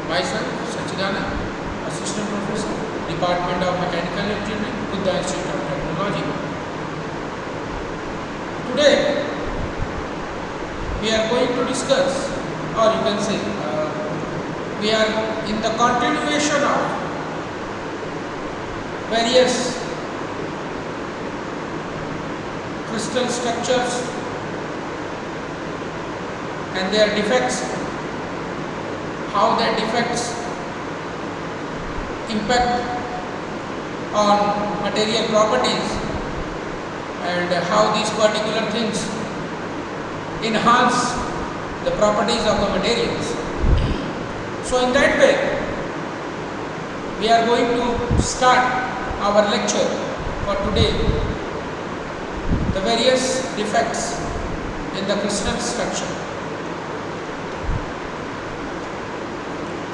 Myself, Sachidanand, Assistant Professor, Department of Mechanical Engineering, Buddha Institute of Technology. Today, we are going to discuss, or you can say, we are in the continuation of various crystal structures and their defects, how their defects impact on material properties, and how these particular things enhance the properties of the materials. So in that way, we are going to start our lecture for today, the various defects in the crystal structure.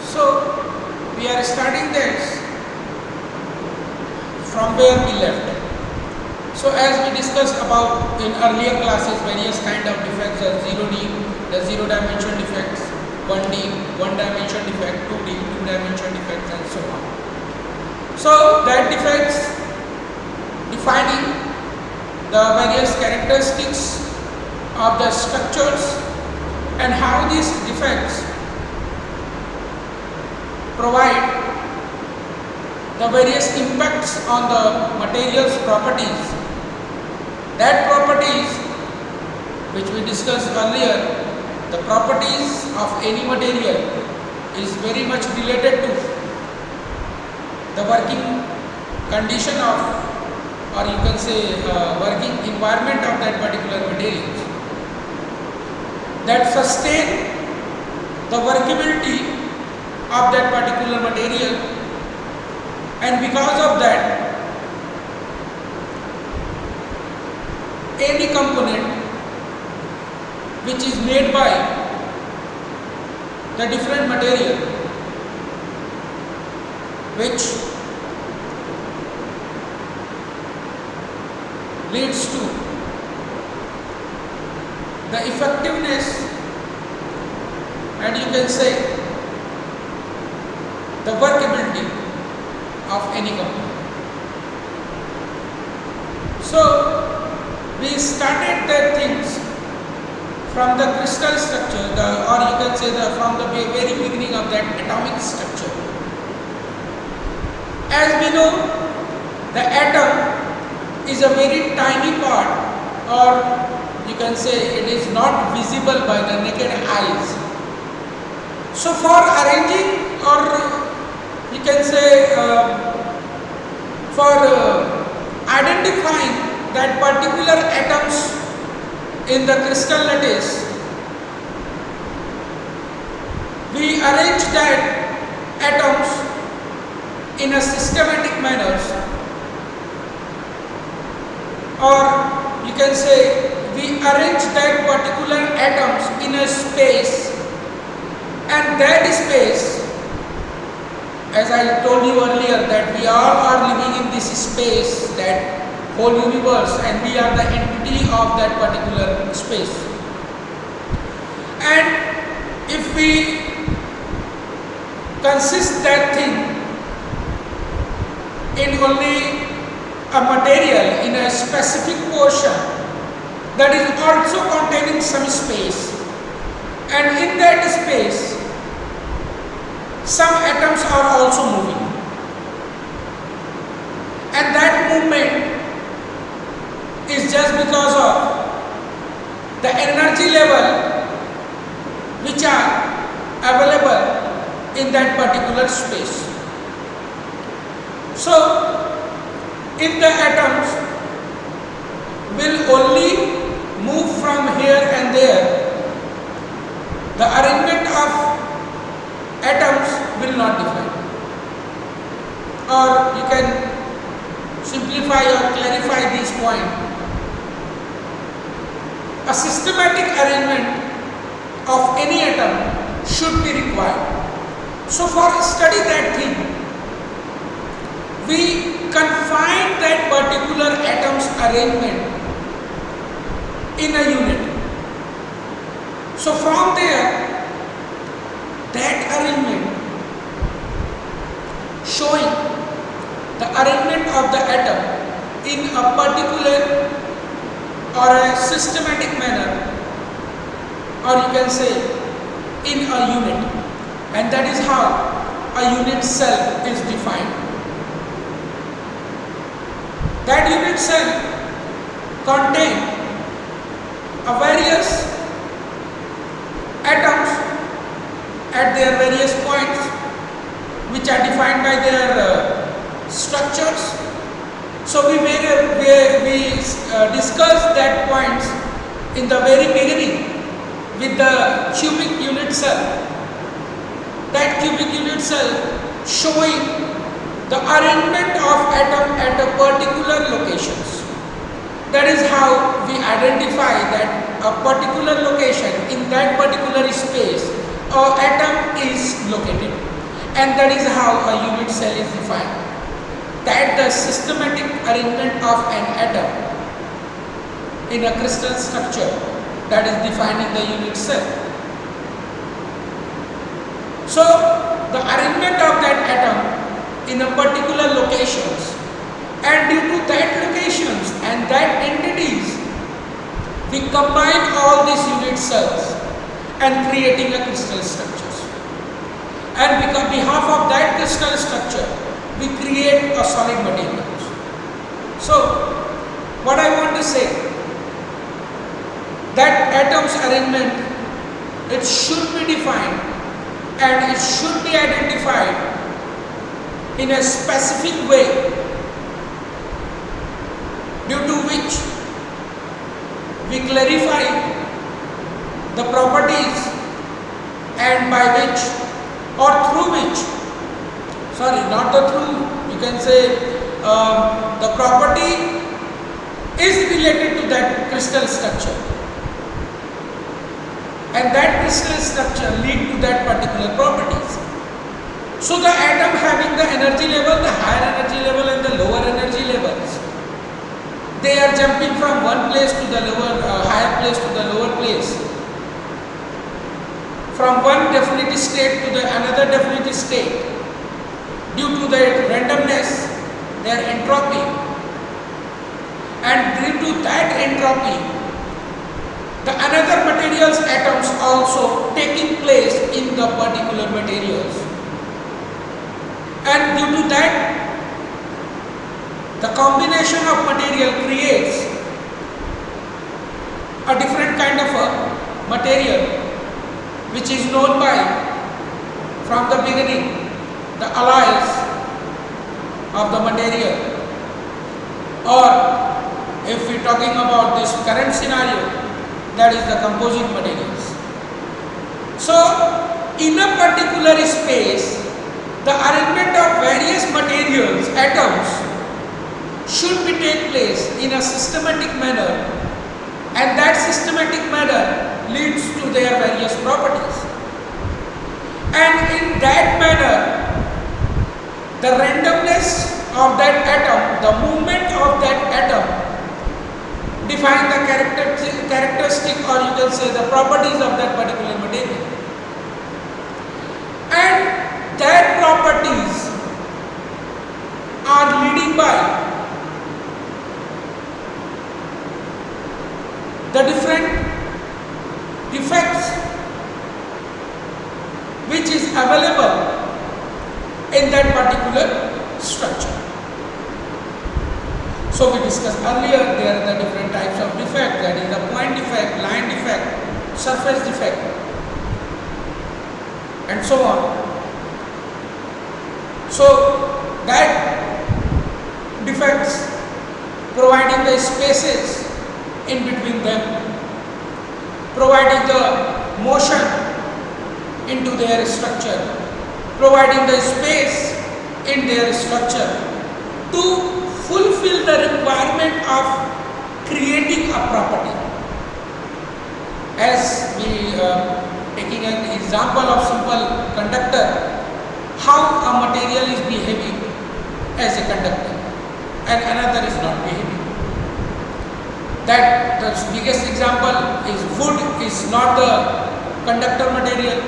So we are starting this from where we left. So as we discussed about in earlier classes, various kind of defects are 0D, the 0 dimension defects, 1D, 1 dimension defect, 2D, 2 dimension defects, and so on. So that defects defining the various characteristics of the structures and how these defects provide the various impacts on the material's properties. That properties which we discussed earlier, the properties of any material is very much related to the working condition of, or you can say working environment of that particular material, that sustain the workability of that particular material, and because of that any component which is made by the different material which leads to the effectiveness, and you can say the workability of any component. So we started the things from the crystal structure, or you can say from the very beginning of that atomic structure. As we know, the atom is a very tiny part, or you can say it is not visible by the naked eyes. So for arranging, or you can say for identifying that particular atoms in the crystal lattice, we arrange that atoms in a systematic manner, or you can say we arrange that particular atoms in a space, and that space, as I told you earlier, that we all are living in this space, that whole universe, and we are the entity of that particular space. And if we consist that thing in only a material in a specific portion that is also containing some space, and in that space some atoms are also moving, and that movement is just because of the energy level which are available in that particular space. So if the atoms will only move from here and there, the arrangement of atoms will not define. Or you can simplify or clarify this point. A systematic arrangement of any atom should be required. So for study that thing, we confine that particular atom's arrangement in a unit. So from there, that arrangement showing the arrangement of the atom in a particular or a systematic manner, or you can say in a unit, and that is how a unit cell is defined. That unit cell contains various atoms at their various points, which are defined by their structures. So we discussed that points in the very beginning with the cubic unit cell. That cubic unit cell showing the arrangement of atom at a particular locations. That is how we identify that a particular location in that particular space or atom is located, and that is how a unit cell is defined. That the systematic arrangement of an atom in a crystal structure, that is defining the unit cell. So the arrangement of that atom in a particular locations, and due to that locations and that entities, we combine all these unit cells and creating a crystal structures. And on behalf of that crystal structure, we create a solid materials. So what I want to say, that atom's arrangement, it should be defined and it should be identified in a specific way, due to which we clarify the properties and by which or through which, sorry, not the through, you can say the property is related to that crystal structure, and that crystal structure lead to that particular properties. So the atom having the energy level, the higher energy level and the lower energy levels, they are jumping from one place to the lower, higher place to the lower place, from one definite state to the another definite state, due to their randomness, their entropy, and due to that entropy, the another materials atoms also taking place in the particular materials. And due to that, the combination of material creates a different kind of a material, which is known by, from the beginning, the alloys of the material. Or if we are talking about this current scenario, that is the composite materials. So in a particular space, the arrangement of various materials, atoms, should be take place in a systematic manner, and that systematic manner leads to their various properties. And in that manner, the randomness of that atom, the movement of that atom, define the characteristic, or you can say the properties of that particular material. And that properties are leading by the different defects which is available in that particular structure. So we discussed earlier, there are the different types of defect, that is the point defect, line defect, surface defect, and so on. So that defects providing the spaces in between them, providing the motion into their structure, providing the space in their structure to fulfill the requirement of creating a property. As we taking an example of simple conductor, how a material is behaving as a conductor and another is not behaving. That the biggest example is wood is not the conductor material,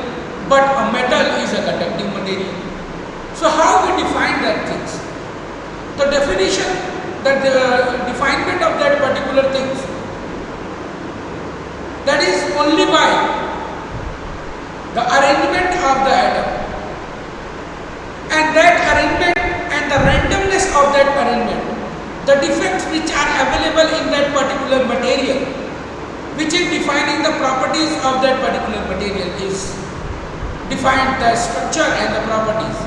but a metal is a conducting material. So how we define that things? The definition, the definement of that particular things, that is only by the arrangement of the atom, and that arrangement and the randomness of that arrangement, the defects which are available in that particular material, which is defining the properties of that particular material, is defined the structure and the properties.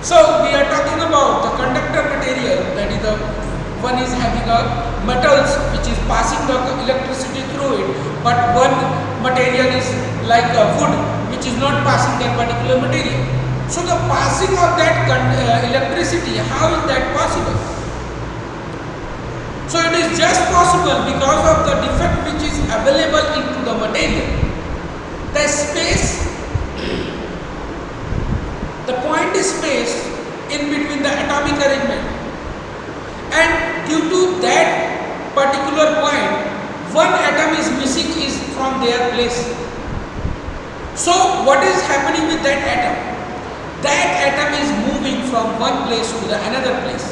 So we are talking about the conductor material, that is the one is having a metals which is passing the electricity through it, but one material is like a wood which is not passing that particular material. So the passing of that electricity, how is that possible? So it is just possible because of the defect which is available into the material. The space, the point space in between the atomic arrangement, and due to that particular point, one atom is missing is from their place. So what is happening with that atom? That atom is moving from one place to the another place,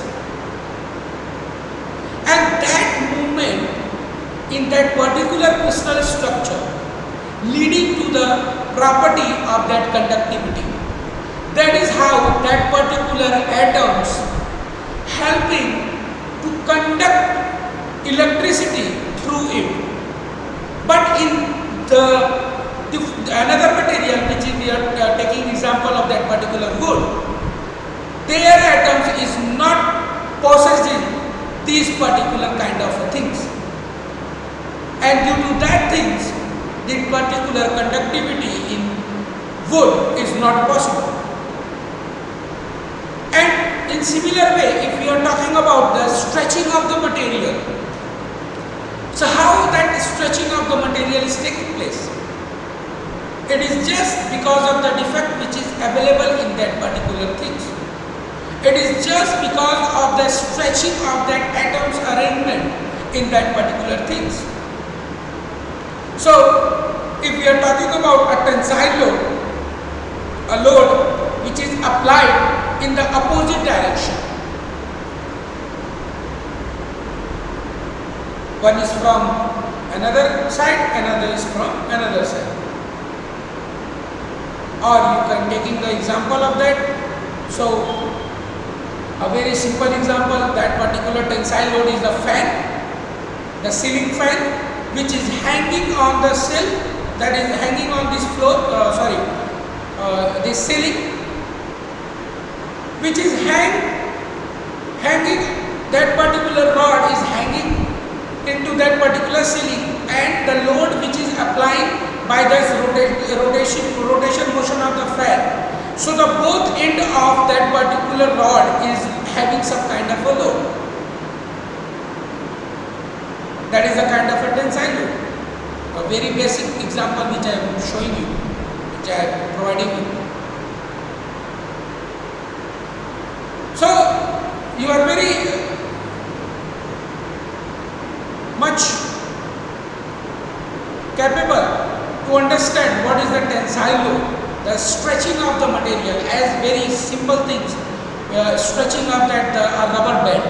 and that movement in that particular crystal structure leading to the property of that conductivity. That is how that particular atoms helping to conduct electricity through it. But in another material, which is we are taking example of that particular wood, their atoms is not possessing these particular kind of things, and due to that things, the particular conductivity in wood is not possible. And in similar way, if we are talking about the stretching of the material, so how that stretching of the material is taking place? It is just because of the defect which is available in that particular things. It is just because of the stretching of that atom's arrangement in that particular things. So if we are talking about a tensile load, a load which is applied in the opposite direction, one is from another side, another is from another side. Or you can taking the example of that. So a very simple example, that particular tensile load is the fan, the ceiling fan, which is hanging on the sill, that is hanging on this floor, this ceiling, which is hanging, that particular rod is hanging into that particular ceiling, and the load which is applying by this rotation motion of the fan. So the both end of that particular rod is having some kind of a load. That is a kind of a tensile load. A very basic example which I am showing you, which I am providing you. So you are very much capable to understand what is the tensile load, the stretching of the material, as very simple things, stretching of that rubber band.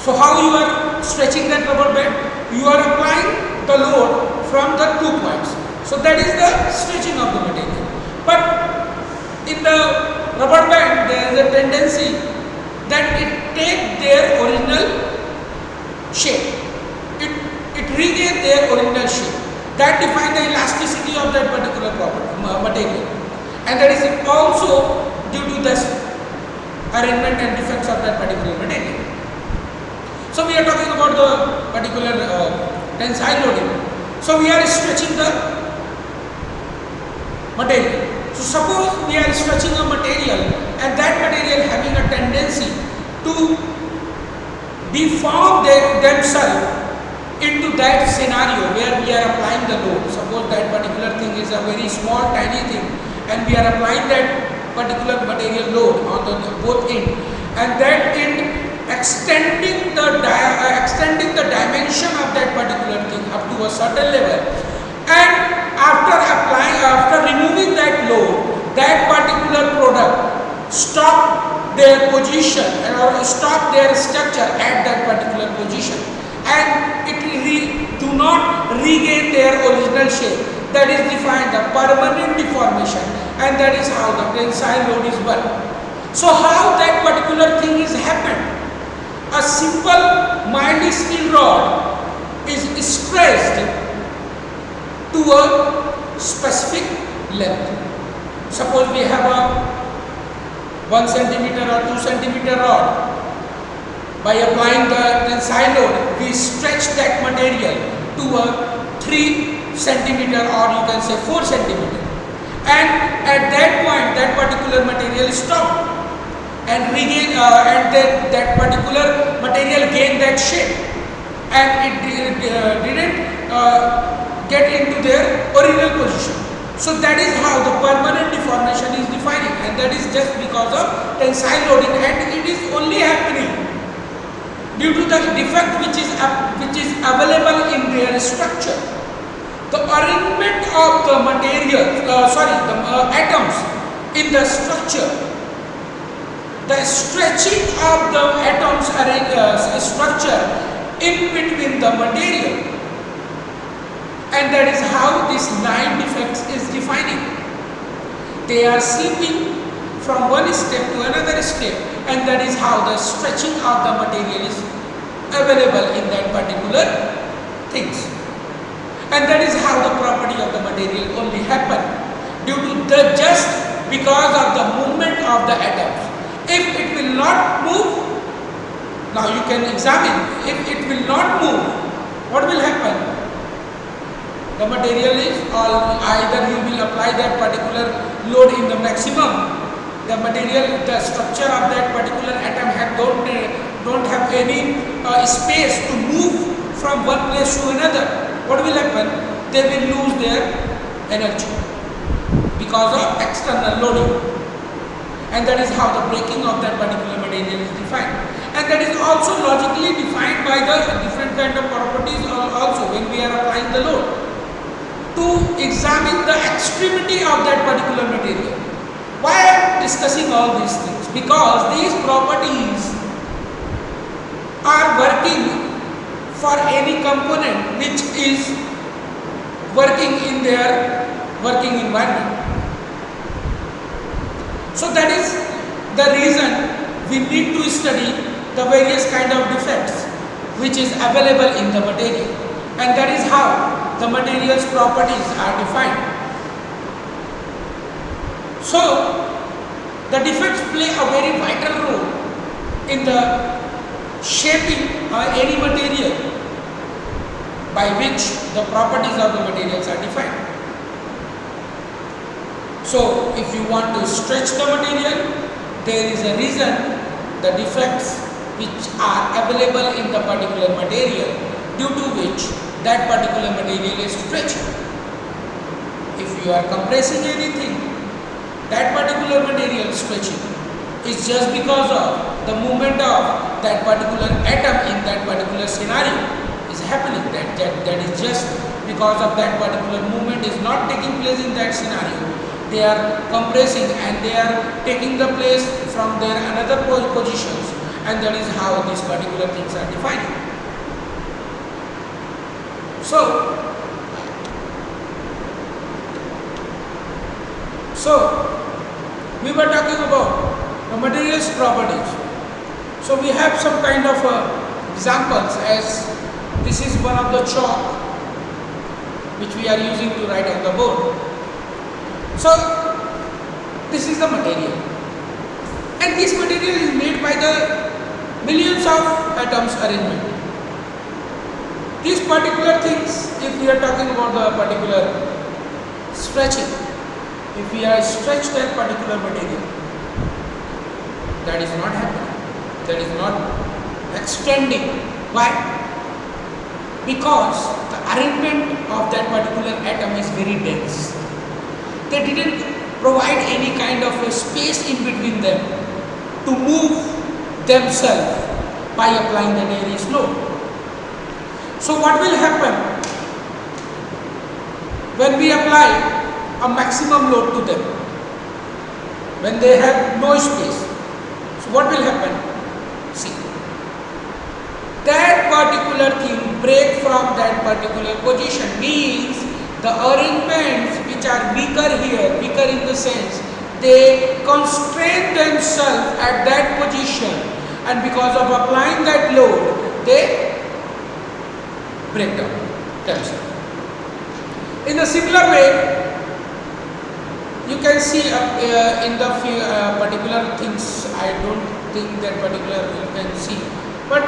So how you are stretching that rubber band? You are applying the load from the 2 points. So that is the stretching of the material. But in the rubber band, there is a tendency that it take their original shape. It regain their original shape. That defines the elasticity of that particular material, and that is also due to the arrangement and defects of that particular material. So we are talking about the particular tensile loading. So we are stretching the material. So suppose we are stretching a material, and that material having a tendency to deform themselves into that scenario where we are applying the load. Suppose that particular thing is a very small tiny thing, and we are applying that particular material load on the both end, and that end extending the dimension of that particular thing up to a certain level, and after removing that load, that particular stop their position or stop their structure at that particular position, and it do not regain their original shape. That is defined the permanent deformation, and that is how the tensile load is worked. So how that particular thing is happened? A simple mild steel rod is stretched to a specific length. Suppose we have a 1 centimeter or 2 centimeter rod. By applying the tensile load, we stretch that material to a 3 centimeter or you can say 4 centimeter. And at that point, that particular material stopped and regain, and that particular material gained that shape, and it didn't get into their original position. So that is how the permanent deformation is defining, and that is just because of tensile loading, and it is only happening due to the defect which is available in their structure. The arrangement of the material, atoms in the structure, the stretching of the atoms structure in between the material, and that is how this line defects is defining. They are slipping from one step to another step, and that is how the stretching of the material is available in that particular things, and that is how the property of the material only happen due to the just because of the movement of the atoms. If it will not move, now you can examine, if it will not move, what will happen? The material is all, either you will apply that particular load in the maximum, the material, the structure of that particular atom don't have any space to move from one place to another. What will happen? They will lose their energy because of external loading. And that is how the breaking of that particular material is defined. And that is also logically defined by the different kind of properties also when we are applying the load. To examine the extremity of that particular material. Why I am discussing all these things? Because these properties are working for any component which is working in their working environment. So that is the reason we need to study the various kind of defects which is available in the material, and that is how the material's properties are defined. So the defects play a very vital role in the shaping any material by which the properties of the materials are defined. So if you want to stretch the material, there is a reason, the defects which are available in the particular material due to which that particular material is stretching. If you are compressing anything, that particular material stretching is just because of the movement of that particular atom in that particular scenario is happening. That is just because of that particular movement is not taking place in that scenario. They are compressing and they are taking the place from their another positions, and that is how these particular things are defined. So we were talking about the materials properties. So we have some kind of examples, as this is one of the chalk which we are using to write on the board. So this is the material, and this material is made by the millions of atoms arrangement. These particular things, if we are talking about the particular stretching, if we are stretch that particular material, that is not happening, that is not extending. Why? Because the arrangement of that particular atom is very dense. They didn't provide any kind of a space in between them to move themselves by applying the Navieri's load. So what will happen when we apply a maximum load to them? when they have no space. So what will happen? See, that particular thing break from that particular position means the arrangements which are weaker here, weaker in the sense they constrain themselves at that position, and because of applying that load they break down themselves. In a similar way, you can see in the particular things, I don't think that particular you can see, but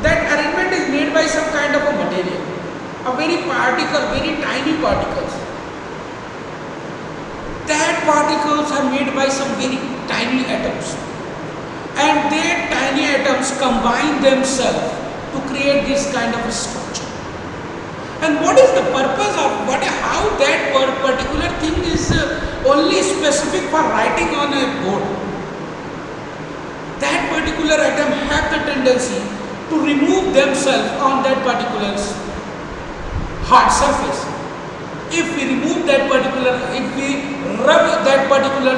that arrangement is made by some kind of a material, a very particle, very tiny particles. That particles are made by some very tiny atoms, and their tiny atoms combine themselves to create this kind of a structure. And what is the purpose of how that particular thing is only specific for writing on a board? That particular atom have the tendency to remove themselves on that particular hard surface. If we remove that particular, if we rub that particular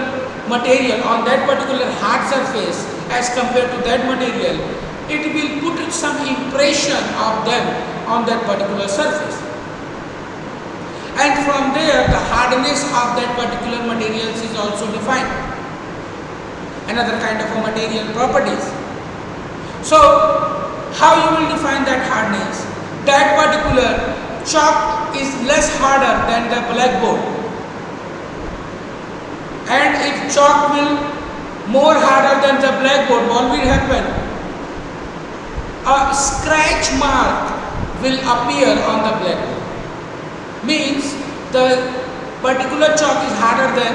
material on that particular hard surface as compared to that material, it will put some impression of them on that particular surface. And from there, the hardness of that particular materials is also defined. Another kind of a material properties. So, how you will define that hardness? That particular chalk is less harder than the blackboard, and if chalk will more harder than the blackboard, what will happen? A scratch mark will appear on the blackboard. Means the particular chalk is harder than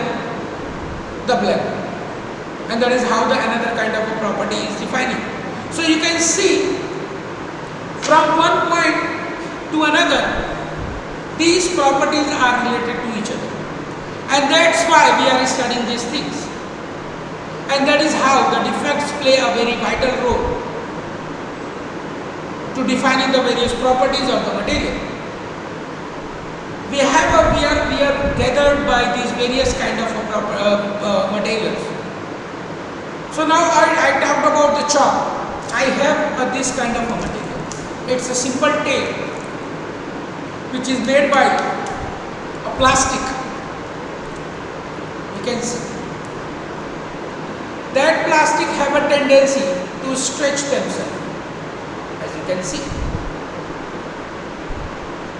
the blackboard, and that is how the another kind of a property is defining. So you can see from one point to another, these properties are related to each other, and that's why we are studying these things, and that is how the defects play a very vital role to defining the various properties of the material. We are gathered by these various kind of materials. So now I talked about the chalk. I have this kind of a material. It's a simple tape which is made by a plastic. You can see that plastic have a tendency to stretch themselves, as you can see.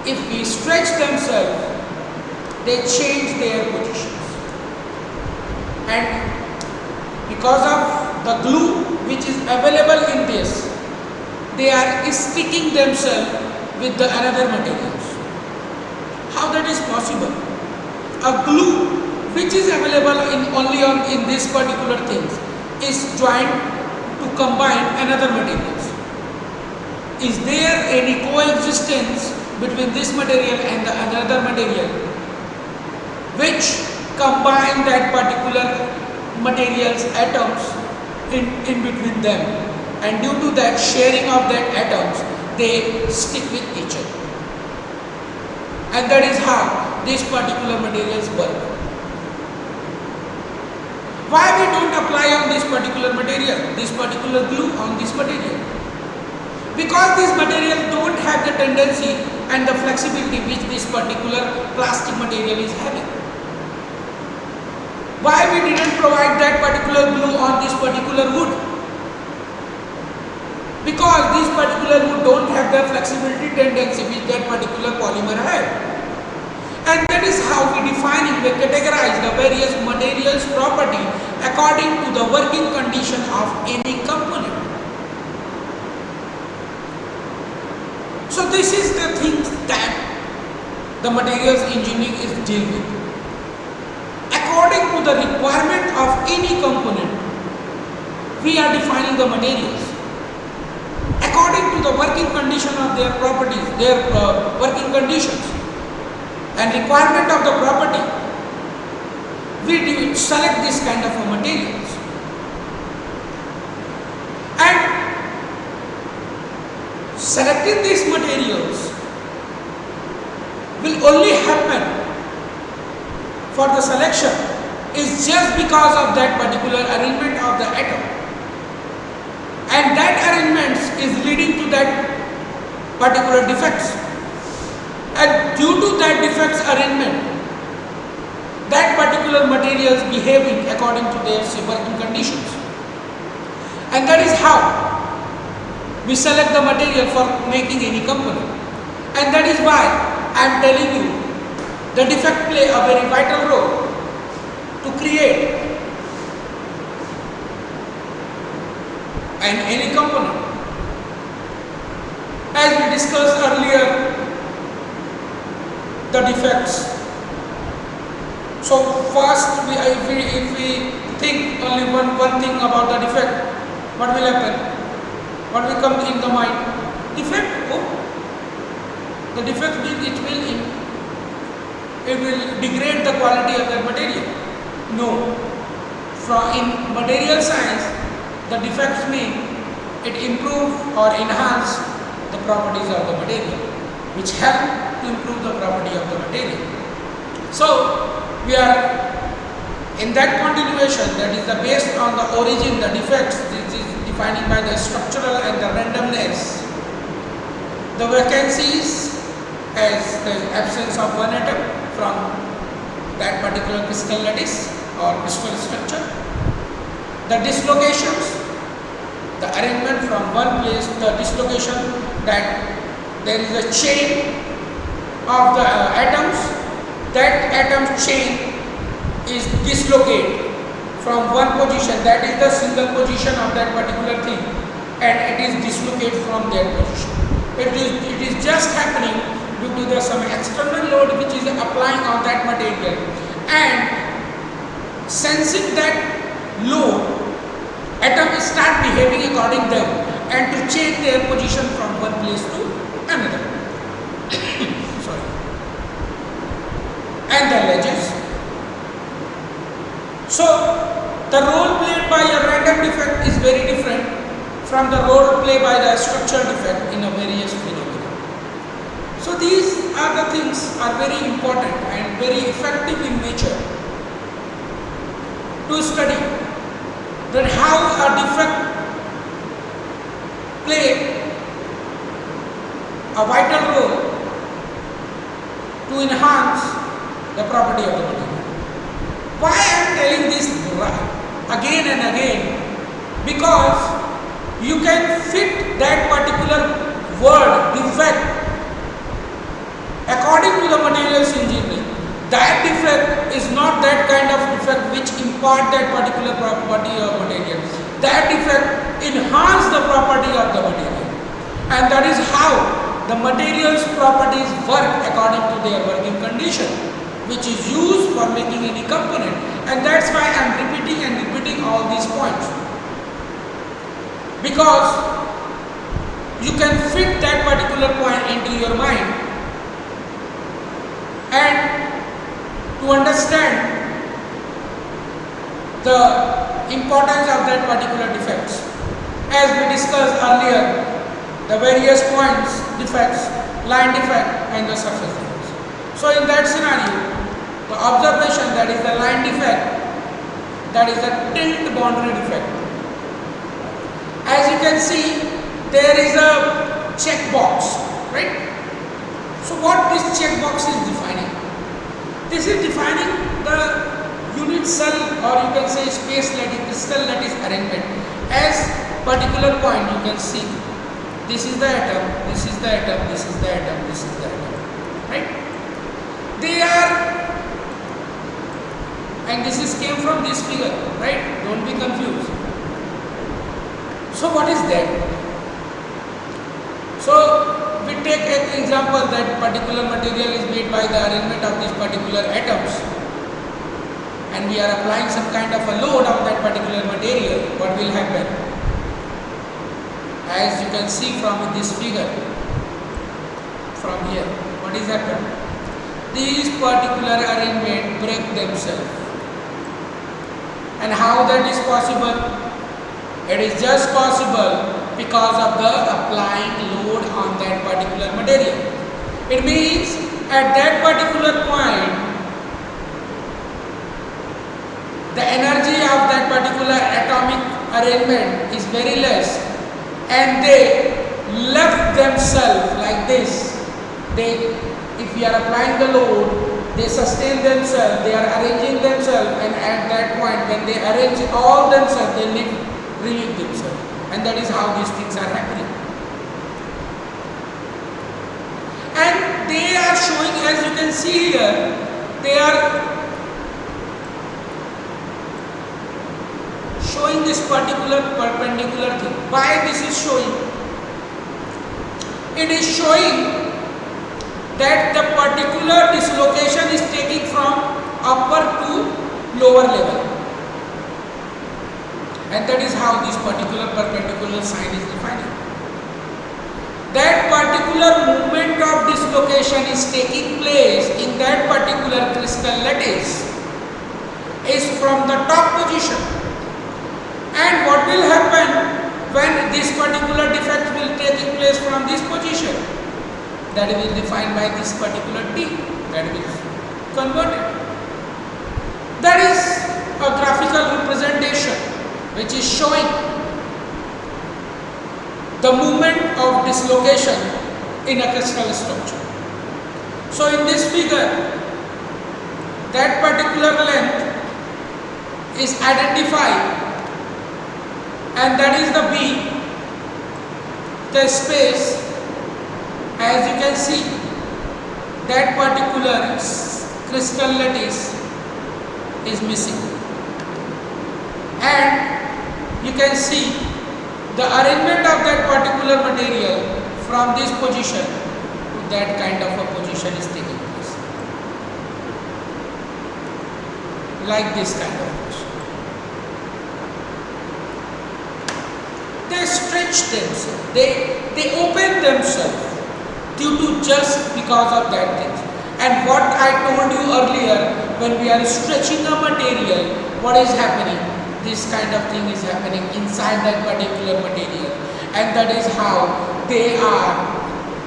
If we stretch themselves, they change their positions, and because of the glue which is available in this, they are sticking themselves with the another materials. How that is possible? A glue which is available in this particular things is joined to combine another materials. Is there any coexistence between this material and the another material which combine that particular material's atoms in between them, and due to that sharing of that atoms they stick with each other, and that is how these particular materials work. Why we don't apply on this particular material, this particular glue on this material? Because this material don't have the tendency and the flexibility which this particular plastic material is having. Why we didn't provide that particular glue on this particular wood? Because this particular wood don't have the flexibility tendency which that particular polymer has. And that is how we categorize the various materials property according to the working condition of any component. So this is the things that the materials engineering is dealing with. According to the requirement of any component, we are defining the materials. According to the working condition of their properties, their working conditions and requirement of the property, we select this kind of materials. And selecting these materials will only happen for the selection is just because of that particular arrangement of the atom, and that arrangement is leading to that particular defects, and due to that defects arrangement, that particular material is behaving according to their working conditions, and that is how we select the material for making any component. And that is why I am telling you the defect play a very vital role to create any component. As we discussed earlier, the defects. So first, if we think only one thing about the defect, what will happen? What will come in the mind? Defect. Oh, the defect means it will degrade the quality of that material. No. In material science, the defects mean it improve or enhance the properties of the material, which help to improve the property of the material. So we are in that continuation, that is based on the origin, the defects. This is defining by the structural and the randomness. The vacancies as the absence of one atom from that particular crystal lattice or crystal structure. The dislocations, the arrangement from one place, the dislocation, that there is a chain of the atoms, that atom chain is dislocated from one position, that is the single position of that particular thing, and it is dislocated from that position. It is just happening due to some external load which is applying on that material, and sensing that load, atoms start behaving according to them and to change their position from one place to another. Sorry. And the ledges. So the role played by a random defect is very different from the role played by the structural defect in a various phenomena. So these are the things are very important and very effective in nature to study that how a defect play a vital role to enhance the property of the material. Why I am telling this again and again? Because you can fit that particular word defect according to the materials engineering. That defect is not that kind of defect which impart that particular property of material. That defect enhance the property of the material, and that is how the material's properties work according to their working condition, which is used for making any component. And that's why I am repeating all these points, because you can fit that particular point into your mind and to understand the importance of that particular defects. As we discussed earlier, the various points, defects, line defect and the surface defects. So in that scenario, the observation, that is the line defect, that is the tilt boundary defect. As you can see, there is a check box, right? So what this check box is defining? This is defining the unit cell, or you can say space lattice, crystal lattice arrangement. As particular point you can see, this is the atom, this is the atom, this is the atom, this is the atom, right? They are, and this is came from this figure, right? Don't be confused. So what is that? So we take an example that particular material is made by the arrangement of these particular atoms, and we are applying some kind of a load on that particular material. What will happen? As you can see from this figure, from here, what is happening? These particular arrangement break themselves. And how that is possible? It is just possible because of the applying load on that particular material. It means at that particular point, arrangement is very less, and they left themselves like this. If we are applying the load, they sustain themselves, they are arranging themselves, and at that point when they arrange all themselves, they relieve themselves, and that is how these things are happening. And they are showing, as you can see here, they are showing this particular perpendicular thing. Why this is showing? It is showing that the particular dislocation is taking from upper to lower level, and that is how this particular perpendicular sign is defining. That particular movement of dislocation is taking place in that particular crystal lattice is from the top position, and what will happen when this particular defect will taking place from this position? That will be defined by this particular T, that will be converted. That is a graphical representation which is showing the movement of dislocation in a crystal structure. So in this figure, that particular length is identified, and that is the B, the space. As you can see, that particular crystal lattice is missing, and you can see the arrangement of that particular material from this position to that kind of a position is taking place, like this kind of position. They stretch themselves, they open themselves due to just because of that thing. And what I told you earlier, when we are stretching a material, what is happening? This kind of thing is happening inside that particular material, and that is how they are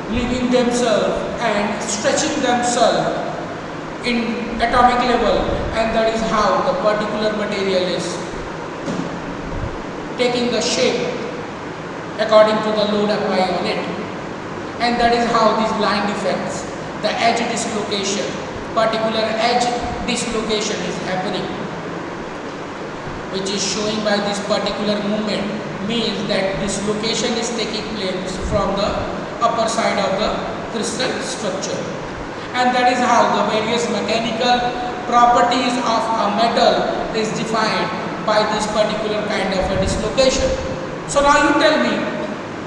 leaving themselves and stretching themselves in atomic level, and that is how the particular material is taking the shape according to the load applied on it. And that is how these line defects, the edge dislocation, particular edge dislocation is happening, which is showing by this particular movement, means that dislocation is taking place from the upper side of the crystal structure. And that is how the various mechanical properties of a metal is defined by this particular kind of a dislocation. So now you tell me,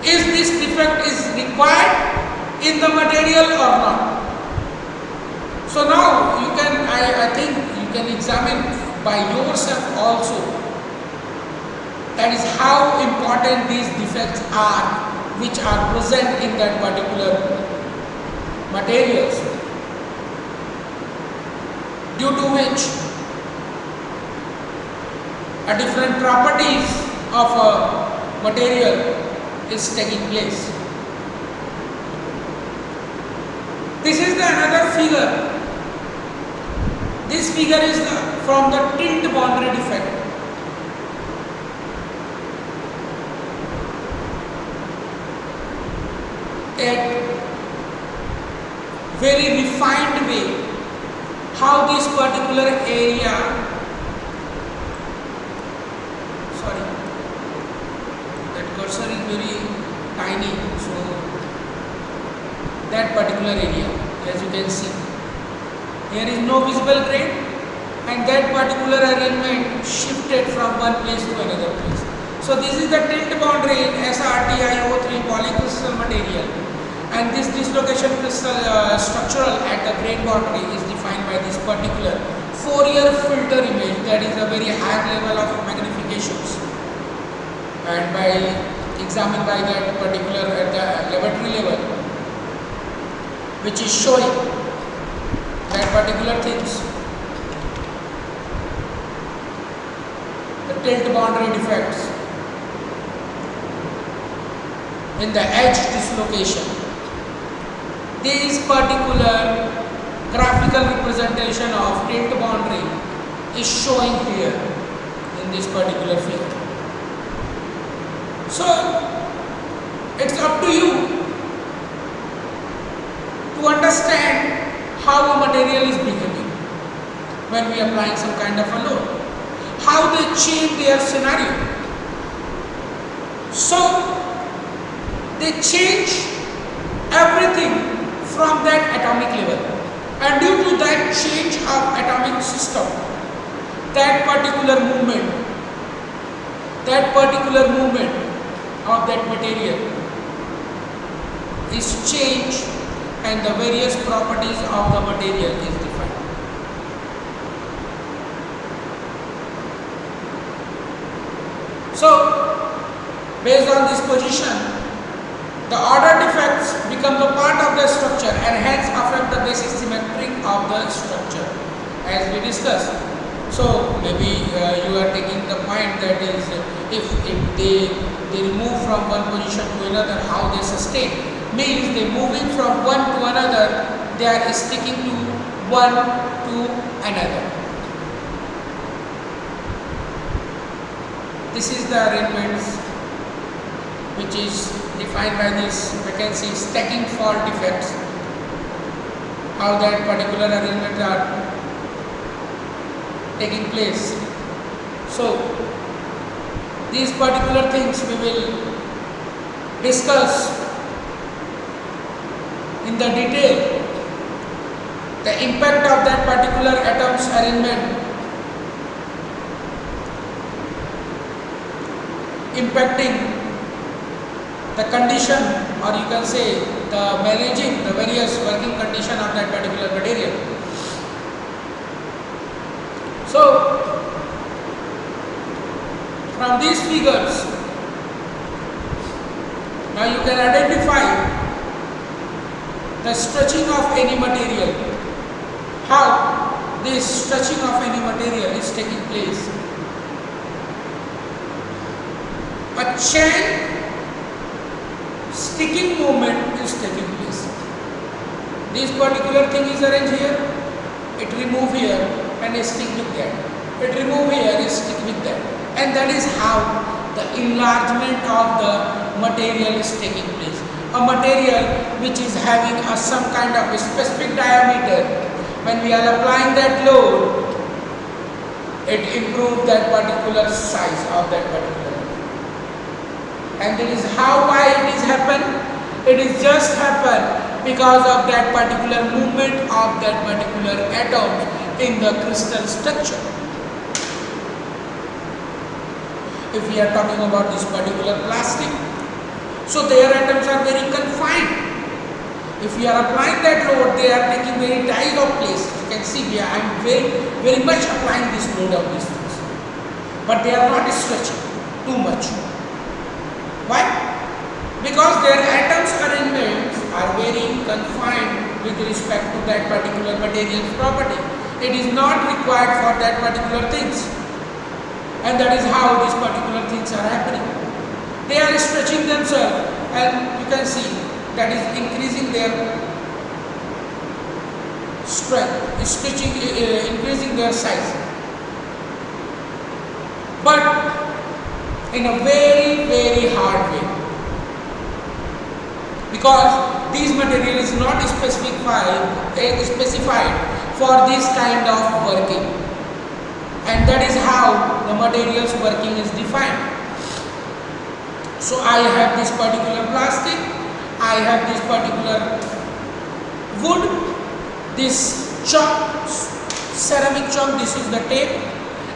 is this defect is required in the material or not? So now you can, I think you can examine by yourself also, that is how important these defects are which are present in that particular materials, due to which a different properties of a material is taking place. This is the another figure. This figure is from the tilt boundary defect. A very refined way how this particular area, sorry, that cursor is very tiny, so that particular area, as you can see, here is no visible grain, and that particular arrangement shifted from one place to another place. So this is the tilt boundary in SRTiO3 polycrystal material, and this dislocation crystal structural at the grain boundary is defined by this particular Fourier filter image, that is a very high level of magnifications, and by examined by that particular at the laboratory level, which is showing that particular things, the tilt boundary defects in the edge dislocation. This particular graphical representation of tilt boundary is showing here in this particular figure. So it's up to you to understand how a material is behaving when we are applying some kind of a load, how they change their scenario. So they change everything from that atomic level, and due to that change of atomic system, that particular movement of that material is changed, and the various properties of the material is defined. So based on this position, the order defects become the part of the structure and hence affect the basic symmetry of the structure, as we discussed. So maybe you are taking the point that is, if they move from one position to another, how they sustain, means they moving from one to another, they are sticking to one to another. This is the arrangements which is defined by this vacancy stacking fault defects, how that particular arrangements are taking place. So these particular things we will discuss in the detail. The impact of that particular atoms arrangement impacting the condition, or you can say the managing the various working condition of that particular material. So from these figures, now you can identify the stretching of any material, how this stretching of any material is taking place. A chain sticking movement is taking place. This particular thing is arranged here, it remove here and stick with that. It remove here, it stick with that. And that is how the enlargement of the material is taking place. A material which is having some kind of a specific diameter, when we are applying that load, it improves that particular size of that particular. And that is how, why it is happen. It is just happen because of that particular movement of that particular atom in the crystal structure. If we are talking about this particular plastic, so their atoms are very confined. If we are applying that load, they are taking very tight of place. You can see I am very much applying this load of these things, but they are not stretching too much. Why? Because their atoms arrangements are very confined with respect to that particular material's property. It is not required for that particular things, and that is how these particular things are happening. They are stretching themselves, and you can see that is increasing their strength, increasing their size. But in a very hard way, because this material is not specified for this kind of working, and that is how the material's working is defined. So I have this particular plastic, I have this particular wood, this chalk, ceramic chalk, this is the tape,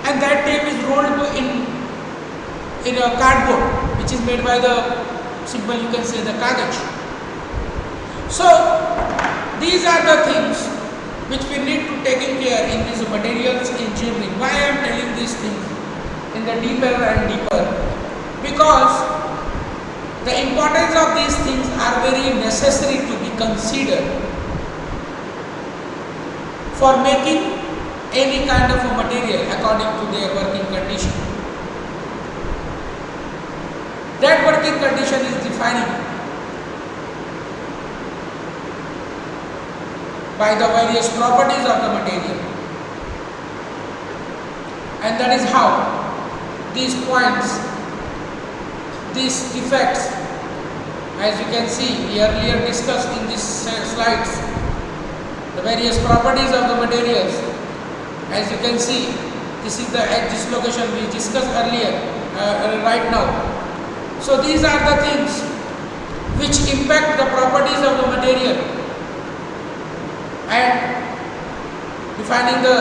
and that tape is rolled in a cardboard, which is made by the simple, you can say, the kagaj. So these are the things which we need to take care in this materials engineering. Why I am telling these things in the deeper and deeper? Because the importance of these things are very necessary to be considered for making any kind of a material according to their working condition. That working condition is defining by the various properties of the material, and that is how these points, these defects, as you can see, we earlier discussed in these slides, the various properties of the materials. As you can see, this is the edge dislocation we discussed earlier, right now. So these are the things which impact the properties of the material and defining the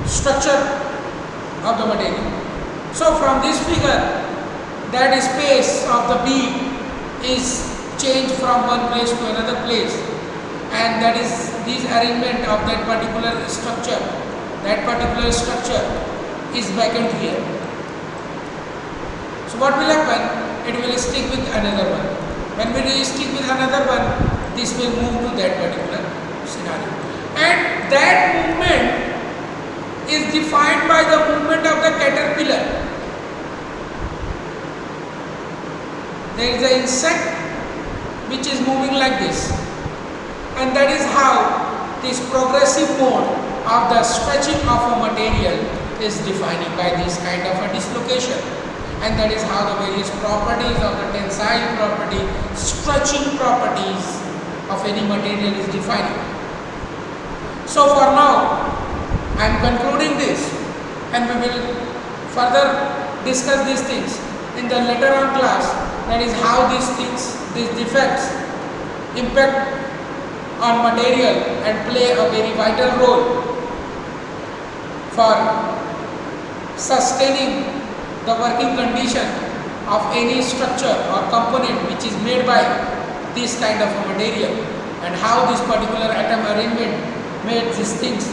structure of the material. So from this figure, that space of the beam is changed from one place to another place, and that is this arrangement of that particular structure. That particular structure is vacant here. So what will happen? It will stick with another one. When we stick with another one, this will move to that particular scenario. And that movement is defined by the movement of the caterpillar. There is an insect which is moving like this, and that is how this progressive mode of the stretching of a material is defined by this kind of a dislocation. And that is how the various properties of the tensile property, stretching properties of any material is defined. So for now, I am concluding this, and we will further discuss these things in the later on class. That is how these things, these defects impact on material and play a very vital role for sustaining the working condition of any structure or component which is made by this kind of a material, and how this particular atom arrangement made these things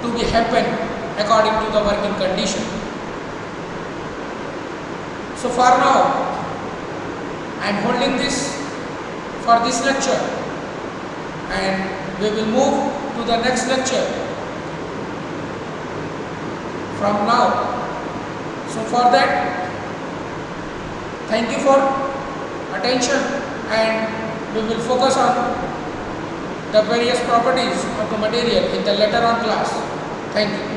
to be happen according to the working condition. So for now, I am holding this for this lecture, and we will move to the next lecture from now. So for that, thank you for attention, and we will focus on the various properties of the material in the later on class. Thank you.